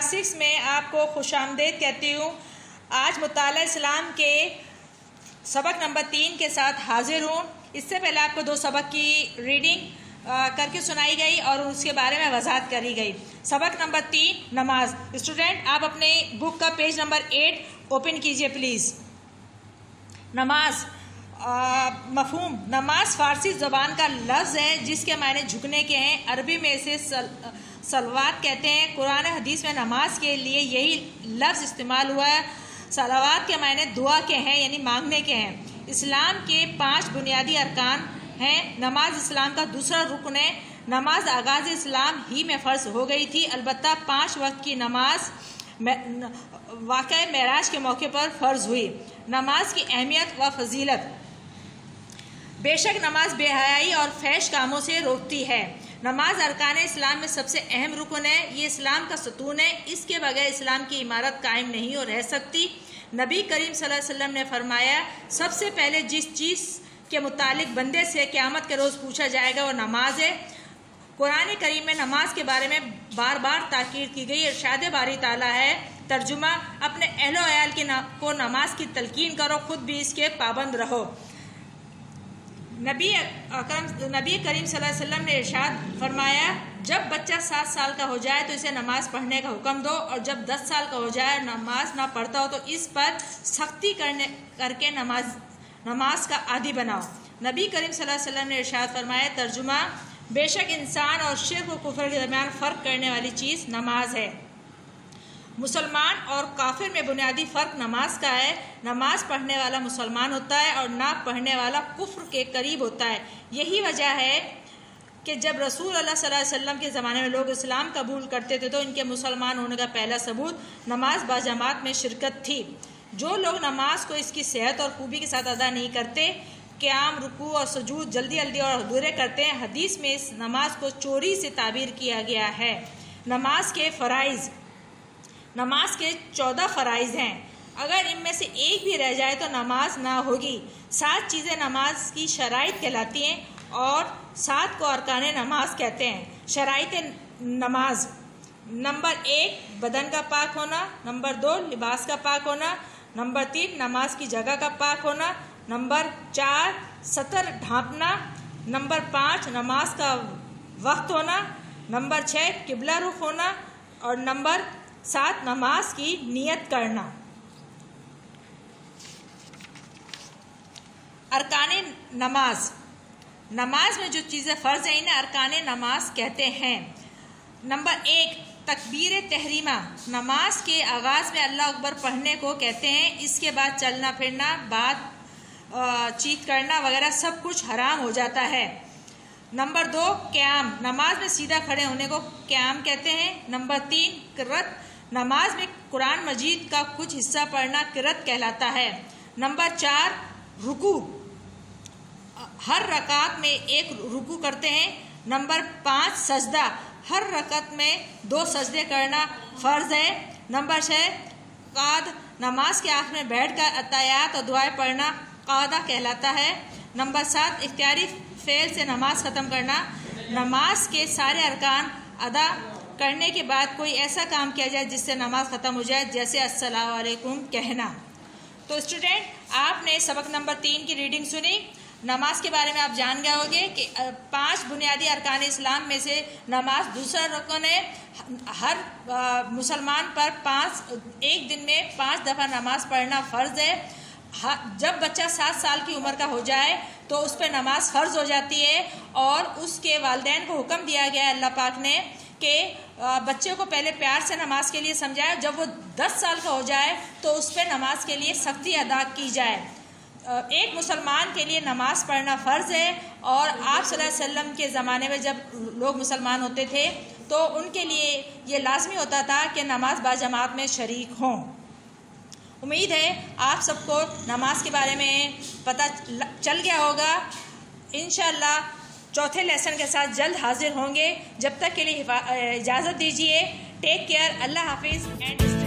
Class 6 میں آپ کو خوش آمدید کہتی ہوں۔ آج مطالعہ اسلام کے سبق نمبر 3 کے ساتھ حاضر ہوں۔ اس سے پہلے آپ کو 2 سبق کی ریڈنگ کر کے سنائی گئی اور اس کے بارے میں وضاحت کری گئی۔ سبق نمبر 3 نماز۔ اسٹوڈنٹ آپ اپنے بک کا پیج نمبر 8 اوپن کیجئے پلیز۔ نماز مفہوم۔ نماز فارسی زبان کا لفظ ہے جس کے معنی جھکنے کے ہیں۔ عربی میں اسے صلوات کہتے ہیں۔ قرآن حدیث میں نماز کے لیے یہی لفظ استعمال ہوا ہے۔ صلوات کے معنی دعا کے ہیں، یعنی مانگنے کے ہیں۔ اسلام کے 5 بنیادی ارکان ہیں۔ نماز اسلام کا دوسرا رکن ہے۔ نماز آغاز اسلام ہی میں فرض ہو گئی تھی، البتہ 5 وقت کی نماز واقعہ معراج کے موقع پر فرض ہوئی۔ نماز کی اہمیت و فضیلت۔ بے شک نماز بے حیائی اور فحش کاموں سے روکتی ہے۔ نماز ارکان اسلام میں سب سے اہم رکن ہے۔ یہ اسلام کا ستون ہے۔ اس کے بغیر اسلام کی عمارت قائم نہیں اور رہ سکتی۔ نبی کریم صلی اللہ علیہ وسلم نے فرمایا، سب سے پہلے جس چیز کے متعلق بندے سے قیامت کے روز پوچھا جائے گا وہ نماز ہے۔ قرآن کریم میں نماز کے بارے میں بار بار تاکید کی گئی۔ ارشاد باری تعالیٰ ہے، ترجمہ، اپنے اہل و عیال کو نماز کی تلقین کرو، خود بھی اس کے پابند رہو۔ نبی کریم صلی اللہ علیہ وسلم نے ارشاد فرمایا، جب بچہ 7 سال کا ہو جائے تو اسے نماز پڑھنے کا حکم دو، اور جب 10 سال کا ہو جائے نماز نہ پڑھتا ہو تو اس پر سختی کر کے نماز کا عادی بناؤ۔ نبی کریم صلی اللہ علیہ وسلم نے ارشاد فرمایا، ترجمہ، بے شک انسان اور شرک و کفر کے درمیان فرق کرنے والی چیز نماز ہے۔ مسلمان اور کافر میں بنیادی فرق نماز کا ہے۔ نماز پڑھنے والا مسلمان ہوتا ہے اور نہ پڑھنے والا کفر کے قریب ہوتا ہے۔ یہی وجہ ہے کہ جب رسول اللہ صلی اللہ علیہ وسلم کے زمانے میں لوگ اسلام قبول کرتے تھے تو ان کے مسلمان ہونے کا پہلا ثبوت نماز باجماعت میں شرکت تھی۔ جو لوگ نماز کو اس کی صحت اور خوبی کے ساتھ ادا نہیں کرتے، قیام، رکوع اور سجود جلدی جلدی اور ادھورے کرتے ہیں، حدیث میں اس نماز کو چوری سے تعبیر کیا گیا ہے۔ نماز کے فرائض۔ نماز کے 14 فرائض ہیں۔ اگر ان میں سے ایک بھی رہ جائے تو نماز نہ ہوگی۔ 7 چیزیں نماز کی شرائط کہلاتی ہیں اور 7 کو ارکان نماز کہتے ہیں۔ شرائط نماز: نمبر 1 بدن کا پاک ہونا، نمبر 2 لباس کا پاک ہونا، نمبر 3 نماز کی جگہ کا پاک ہونا، نمبر 4 سطر ڈھانپنا، نمبر 5 نماز کا وقت ہونا، نمبر 6 قبلہ رخ ہونا، اور نمبر 7 نماز کی نیت کرنا۔ ارکان نماز۔ نماز میں جو چیزیں فرض ہیں انہیں ارکان نماز کہتے ہیں۔ نمبر 1 تکبیر تحریمہ۔ نماز کے آغاز میں اللہ اکبر پڑھنے کو کہتے ہیں۔ اس کے بعد چلنا پھرنا، بات چیت کرنا وغیرہ سب کچھ حرام ہو جاتا ہے۔ نمبر 2 قیام۔ نماز میں سیدھا کھڑے ہونے کو قیام کہتے ہیں۔ نمبر 3 قرات۔ نماز میں قرآن مجید کا کچھ حصہ پڑھنا قرات کہلاتا ہے۔ نمبر 4 رکوع۔ ہر رکعت میں 1 رکوع کرتے ہیں۔ نمبر 5 سجدہ۔ ہر رکعت میں 2 سجدے کرنا فرض ہے۔ نمبر 6 قعد۔ نماز کے آخر میں بیٹھ کر اتحیات اور دعائیں پڑھنا قعدہ کہلاتا ہے۔ نمبر 7 اختیاری فعل سے نماز ختم کرنا۔ نماز کے سارے ارکان ادا کرنے کے بعد کوئی ایسا کام کیا جائے جس سے نماز ختم ہو جائے، جیسے السلام علیکم کہنا۔ تو اسٹوڈنٹ آپ نے سبق نمبر 3 کی ریڈنگ سنی۔ نماز کے بارے میں آپ جان گئے ہوگے کہ 5 بنیادی ارکان اسلام میں سے نماز دوسرا رکن ہے۔ ہر مسلمان پر ایک دن میں 5 دفعہ نماز پڑھنا فرض ہے۔ جب بچہ 7 سال کی عمر کا ہو جائے تو اس پہ نماز فرض ہو جاتی ہے، اور اس کے والدین کو حکم دیا گیا ہے اللہ پاک نے کہ بچے کو پہلے پیار سے نماز کے لیے سمجھائے، جب وہ 10 سال کا ہو جائے تو اس پہ نماز کے لیے سختی ادا کی جائے۔ ایک مسلمان کے لیے نماز پڑھنا فرض ہے، اور آپ صلی اللہ علیہ وسلم کے زمانے میں جب لوگ مسلمان ہوتے تھے تو ان کے لیے یہ لازمی ہوتا تھا کہ نماز باجماعت میں شریک ہوں۔ امید ہے آپ سب کو نماز کے بارے میں پتہ چل گیا ہوگا۔ انشاءاللہ چوتھے لیسن کے ساتھ جلد حاضر ہوں گے۔ جب تک کے لیے اجازت دیجیے۔ Take care. اللہ حافظ اینڈ